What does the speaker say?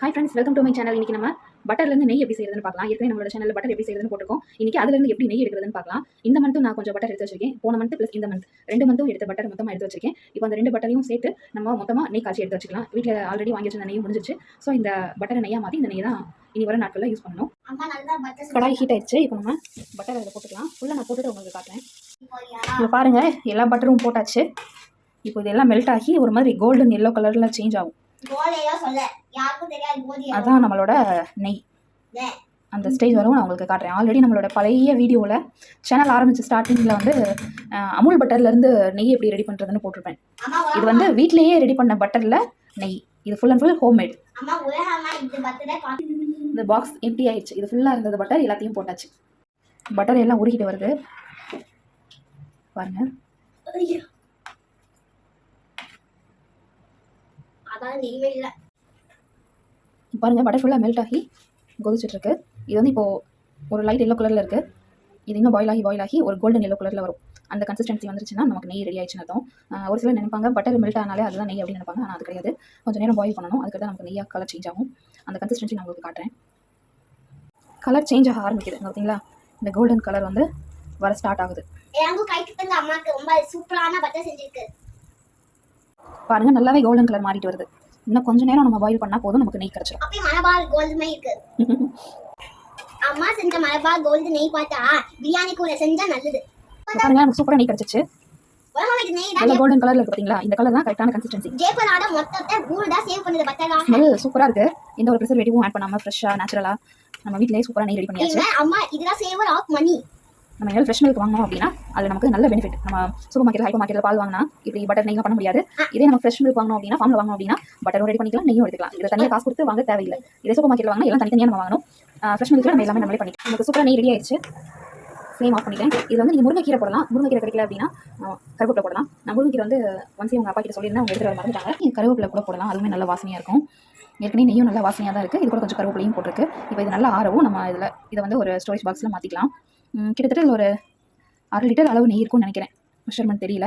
Hi friends, welcome to my channel. இன்னைக்கு நம்ம பட்டர்லேருந்து நெய் எப்படி செய்யறதுன்னு பார்க்கலாம். ஏற்கனவே நம்மளோட சேனல் பட்டர் எப்படி செய்யறதுன்னு போட்டுருக்கோம். இன்னைக்கு அதுலேருந்து எப்படி நெய் எடுக்கிறதுன்னு பார்க்கலாம். இந்த மந்த்து நான் கொஞ்சம் பட்டர் எடுத்து வச்சிருக்கேன். போன மந்த் ப்ளஸ் இந்த மந்த் 2 மந்த்தும் எடுத்த பட்டர் மொத்தமாக எடுத்து வச்சிருக்கேன். இப்போ அந்த 2 பட்டரையும் சேர்த்து நம்ம மொத்தமாக நெய் காய்ச்சி எடுத்து வச்சுக்கலாம். வீட்டில் ஆல்ரெடி வாங்கி வச்சிருந்த நெய் முடிஞ்சிச்சு. ஸோ இந்த பட்டரை நெய்யாக மாற்றி இந்த நெய் தான் இனி வர நாட்களில் யூஸ் பண்ணணும். கடாய் ஹீட் ஆயிடுச்சு. இப்போ நம்ம பட்டர் அதில் போட்டுக்கலாம். ஃபுல்லாக நான் போட்டுட்டு உங்களுக்கு காட்டுறேன். இப்போ பாருங்கள், எல்லா பட்டரும் போட்டாச்சு. இப்போ இதெல்லாம் மெல்ட் ஆகி ஒரு மாதிரி கோல்டன் எல்லோ கலரில் சேஞ்ச் ஆகும். அதான் நம்மளோட நெய். அந்த ஸ்டேஜ் வரும் நான் உங்களுக்கு காட்டுறேன். ஆல்ரெடி நம்மளோட பழைய வீடியோவில் சேனல் ஆரம்பித்த ஸ்டார்டிங்கில் வந்து அமுல் பட்டர்லேருந்து நெய் எப்படி ரெடி பண்ணுறதுன்னு போட்டிருப்பேன். இது வந்து வீட்டிலேயே ரெடி பண்ண பட்டரில் நெய். இது ஃபுல் அண்ட் ஃபுல் ஹோம்மேட். இந்த பாக்ஸ் எம்டி ஆயிடுச்சு. இது ஃபுல்லாக இருந்தது பட்டர் எல்லாத்தையும் போட்டாச்சு. பட்டர் எல்லாம் உருகிட்டு வருது பாருங்கள். பாருங்கள், பட்டர் ஃபுல்லாக மெல்ட் ஆகி கொதிச்சுட்ருக்கு. இது வந்து இப்போது ஒரு லைட் எல்லோ கலரில் இருக்குது. இது இன்னும் பாயில் ஆகி ஒரு கோல்டன் எல்லோ கலரில் வரும். அந்த கன்சிஸ்டன்சி வந்துருச்சுன்னா நமக்கு நெய் ரெடி ஆயிடுச்சுன்னு அர்த்தம். ஒரு சிலர் நினைப்பாங்க பட்டர் மெல்ட் ஆனாலே அதுதான் நெய் அப்படின்னு நினைப்பாங்க. ஆனால் அது கிடையாது. கொஞ்சம் நேரம் பாயில் பண்ணணும். அதுக்கு தான் நமக்கு நெய்யாக கலர் சேஞ்ச் ஆகும். அந்த கன்சிஸ்டன்சி நான் உங்களுக்கு காட்டுறேன். கலர் சேஞ்ச் ஆக ஆரம்பிக்குது பார்த்தீங்களா? இந்த கோல்டன் கலர் வந்து வர ஸ்டார்ட் ஆகுது. பாருங்கள், நல்லாவே கோல்டன் கலர் மாறிட்டு வருது. இன்னும் கொஞ்ச நேரம் நம்ம பாயில் பண்ணா போதும், நமக்கு நெய் கிடைச்சிடும். அப்படி மலபார் கோல்டு நெய் இருக்கு. அம்மா செஞ்ச மலபார் கோல்டு நெய் பார்த்தா பிரியாணி கூட செஞ்சா நல்லது. பாருங்க, நமக்கு சூப்பரா நெய் கிடைச்சிச்சு. நல்ல கோல்டன் கலர்ல இருக்கு பாத்தீங்களா? இந்த கலர் தான் கரெக்டான கன்சிஸ்டன்சி. ஜேபராட மொத்தத்தை கூல்டா சேவ் பண்ணுது பட்டரா. ஸ்மெல் சூப்பரா இருக்கு. எந்த ஒரு ப்ரிசர்வேட்டிவும் ஆட் பண்ணாம ஃப்ரெஷ்ஷா நேச்சுரலா நம்ம வீட்லயே சூப்பரா நெய் ரெடி பண்ணியாச்சு. அம்மா இதெல்லாம் சேவர் ஆஃப் மணி. நம்ம ஏதாவது ஃப்ரெஷ் மில்க் வாங்கணும் அப்படின்னா அது நமக்கு நல்ல பெனிஃபிட். நம்ம சூப்பர் மார்க்கெட் ஹைப்பர் மார்க்கெட்டில் பால் வாங்கினா இப்படி பட்டர் நெய்லாம் பண்ண முடியாது. இதே நம்ம ஃப்ரெஷ் மில்க் வாங்கணும் அப்படின்னா ஃபார்மில் வாங்கணும் அப்படின்னா பட்டரும் ரெடி பண்ணிக்கலாம், நெய்யும் எடுத்துக்கலாம். இதை தனியாக காசு கொடுத்து வாங்க தேவையில்லை. இதே சூப்பர் மார்க்கெட்டில் வாங்கினா எல்லாம் தனித்தனியாக நம்ம வாங்கணும். ஃப்ரெஷ் மில்க் நம்ம எல்லாமே நம்மளே பண்ணிக்கலாம். நமக்கு சூப்பராக நெய் ரெடி ஆயிடுச்சு. ஃப்ளேம் ஆஃப் பண்ணிட்டேன். இது வந்து நீங்கள் முருங்கைக்கீரை போடலாம். முருங்கைக்கீரை கிடைக்கல அப்படின்னா கருவேப்பிலை போடலாம். நான் முருங்கைக்கீரை வந்து ஒன்ஸ் உங்கள் அப்பா கிட்ட சொல்லியிருந்தேன், அவங்க எடுத்துகிட்டு வர மறந்துட்டாங்க. கருவேப்பிலை கூட போடலாம், அதுவுமே நல்ல வாசனையாக இருக்கும். ஏற்கனவே நெய்யும் நல்லா வாசனையாக தான் இருக்குது. இது கூட கொஞ்சம் கருவேப்பிலையும் போட்டிருக்கு. இப்போ இது நல்லா ஆறவும் நம்ம இதை வந்து ஒரு ஸ்டோரேஜ் பாக்ஸில் மாற்றிக்கலாம். கிட்டத்தட்ட ஒரு 1/2 லிட்டர் அளவு நெய் இருக்கும்னு நினைக்கிறேன். மெஷர்மெண்ட் தெரியல.